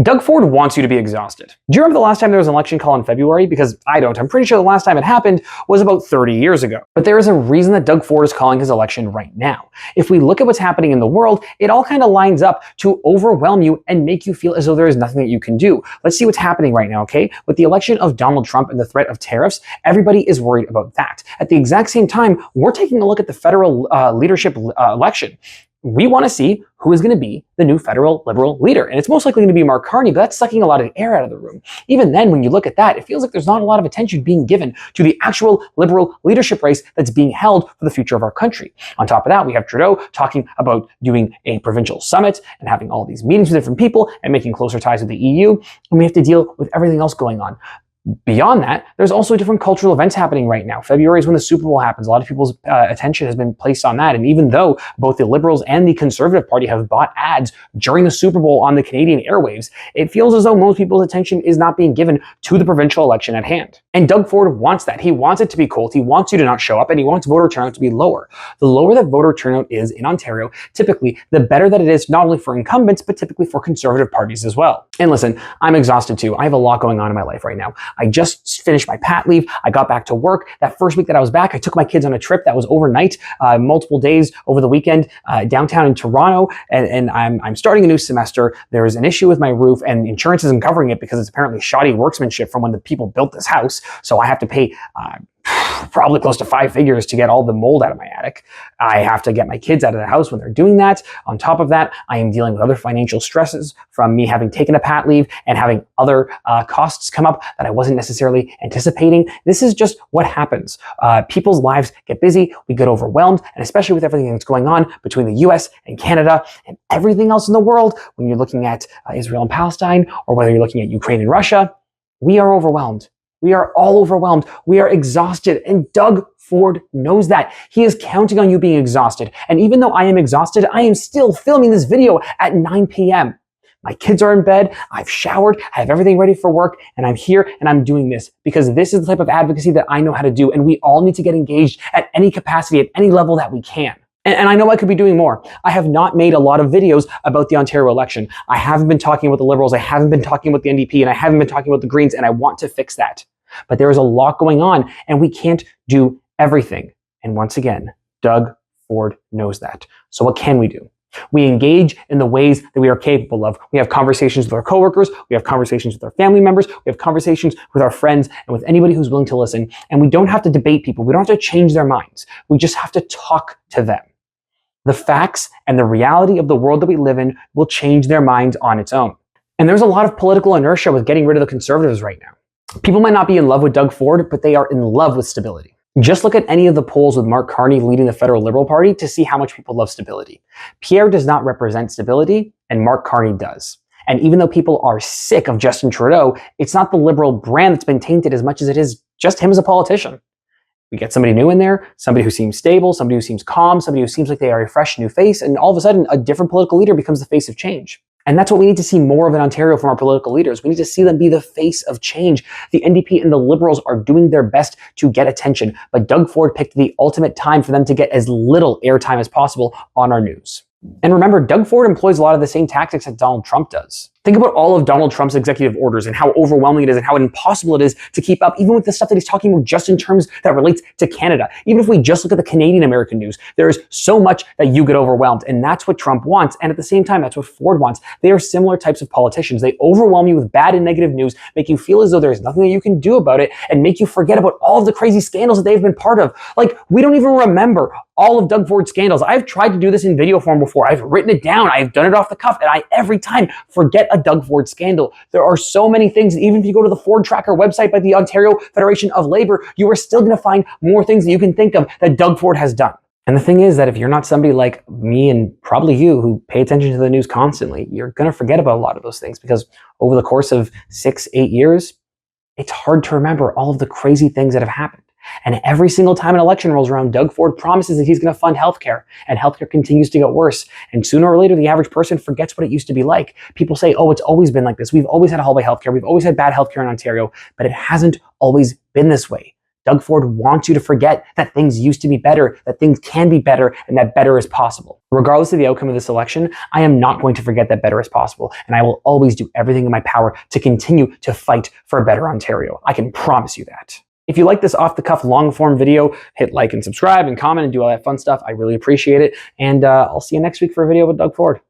Doug Ford wants you to be exhausted. Do you remember the last time there was an election call in February? Because I don't. I'm pretty sure the last time it happened was about 30 years ago. But there is a reason that Doug Ford is calling his election right now. If we look at what's happening in the world, it all kind of lines up to overwhelm you and make you feel as though there is nothing that you can do. Let's see what's happening right now, okay? With the election of Donald Trump and the threat of tariffs, everybody is worried about that. At the exact same time, we're taking a look at the federal leadership election. We want to see who is going to be the new federal liberal leader. And it's most likely going to be Mark Carney, but that's sucking a lot of air out of the room. Even then, when you look at that, it feels like there's not a lot of attention being given to the actual liberal leadership race that's being held for the future of our country. On top of that, we have Trudeau talking about doing a provincial summit and having all these meetings with different people and making closer ties with the EU. And we have to deal with everything else going on. Beyond that, there's also different cultural events happening right now. February is when the Super Bowl happens. A lot of people's attention has been placed on that. And even though both the Liberals and the Conservative Party have bought ads during the Super Bowl on the Canadian airwaves, it feels as though most people's attention is not being given to the provincial election at hand. And Doug Ford wants that. He wants it to be cold. He wants you to not show up, and he wants voter turnout to be lower. The lower that voter turnout is in Ontario, typically, the better that it is not only for incumbents, but typically for Conservative parties as well. And listen, I'm exhausted too. I have a lot going on in my life right now. I just finished my pat leave. I got back to work. That first week that I was back, I took my kids on a trip that was overnight, multiple days over the weekend, downtown in Toronto. And I'm starting a new semester. There is an issue with my roof, and insurance isn't covering it because it's apparently shoddy workmanship from when the people built this house. So I have to pay probably close to 5 figures to get all the mold out of my attic. I have to get my kids out of the house when they're doing that. On top of that, I am dealing with other financial stresses from me having taken a pat leave and having other costs come up that I wasn't necessarily anticipating. This is just what happens. People's lives get busy, we get overwhelmed, and especially with everything that's going on between the US and Canada and everything else in the world, when you're looking at Israel and Palestine, or whether you're looking at Ukraine and Russia, we are overwhelmed. We are all overwhelmed. We are exhausted. And Doug Ford knows that. He is counting on you being exhausted. And even though I am exhausted, I am still filming this video at 9 p.m. My kids are in bed. I've showered. I have everything ready for work. And I'm here and I'm doing this because this is the type of advocacy that I know how to do. And we all need to get engaged at any capacity, at any level that we can. And I know I could be doing more. I have not made a lot of videos about the Ontario election. I haven't been talking about the Liberals. I haven't been talking about the NDP, and I haven't been talking about the Greens, and I want to fix that. But there is a lot going on, and we can't do everything. And once again, Doug Ford knows that. So what can we do? We engage in the ways that we are capable of. We have conversations with our coworkers. We have conversations with our family members. We have conversations with our friends and with anybody who's willing to listen. And we don't have to debate people. We don't have to change their minds. We just have to talk to them. The facts and the reality of the world that we live in will change their minds on its own. And there's a lot of political inertia with getting rid of the Conservatives right now. People might not be in love with Doug Ford, but they are in love with stability. Just look at any of the polls with Mark Carney leading the federal Liberal Party to see how much people love stability. Pierre does not represent stability, and Mark Carney does. And even though people are sick of Justin Trudeau, it's not the Liberal brand that's been tainted as much as it is just him as a politician. We get somebody new in there, somebody who seems stable, somebody who seems calm, somebody who seems like they are a fresh new face, and all of a sudden a different political leader becomes the face of change. And that's what we need to see more of in Ontario from our political leaders. We need to see them be the face of change. The NDP and the Liberals are doing their best to get attention, but Doug Ford picked the ultimate time for them to get as little airtime as possible on our news. And remember, Doug Ford employs a lot of the same tactics that Donald Trump does. Think about all of Donald Trump's executive orders and how overwhelming it is and how impossible it is to keep up, even with the stuff that he's talking about just in terms that relates to Canada. Even if we just look at the Canadian American news, there is so much that you get overwhelmed. And that's what Trump wants. And at the same time, that's what Ford wants. They are similar types of politicians. They overwhelm you with bad and negative news, make you feel as though there's nothing that you can do about it, and make you forget about all of the crazy scandals that they've been part of. Like, we don't even remember all of Doug Ford's scandals. I've tried to do this in video form before. I've written it down. I've done it off the cuff, and I every time forget a Doug Ford scandal. There are so many things. Even if you go to the Ford Tracker website by the Ontario Federation of Labor, you are still going to find more things that you can think of that Doug Ford has done. And the thing is that if you're not somebody like me and probably you who pay attention to the news constantly, you're going to forget about a lot of those things because over the course of 6-8 years, it's hard to remember all of the crazy things that have happened. And every single time an election rolls around, Doug Ford promises that he's going to fund healthcare, and healthcare continues to get worse. And sooner or later, the average person forgets what it used to be like. People say, oh, it's always been like this. We've always had hallway healthcare. We've always had bad healthcare in Ontario, but it hasn't always been this way. Doug Ford wants you to forget that things used to be better, that things can be better, and that better is possible. Regardless of the outcome of this election, I am not going to forget that better is possible, and I will always do everything in my power to continue to fight for a better Ontario. I can promise you that. If you like this off-the-cuff long-form video, hit like and subscribe and comment and do all that fun stuff. I really appreciate it, and I'll see you next week for a video with Doug Ford.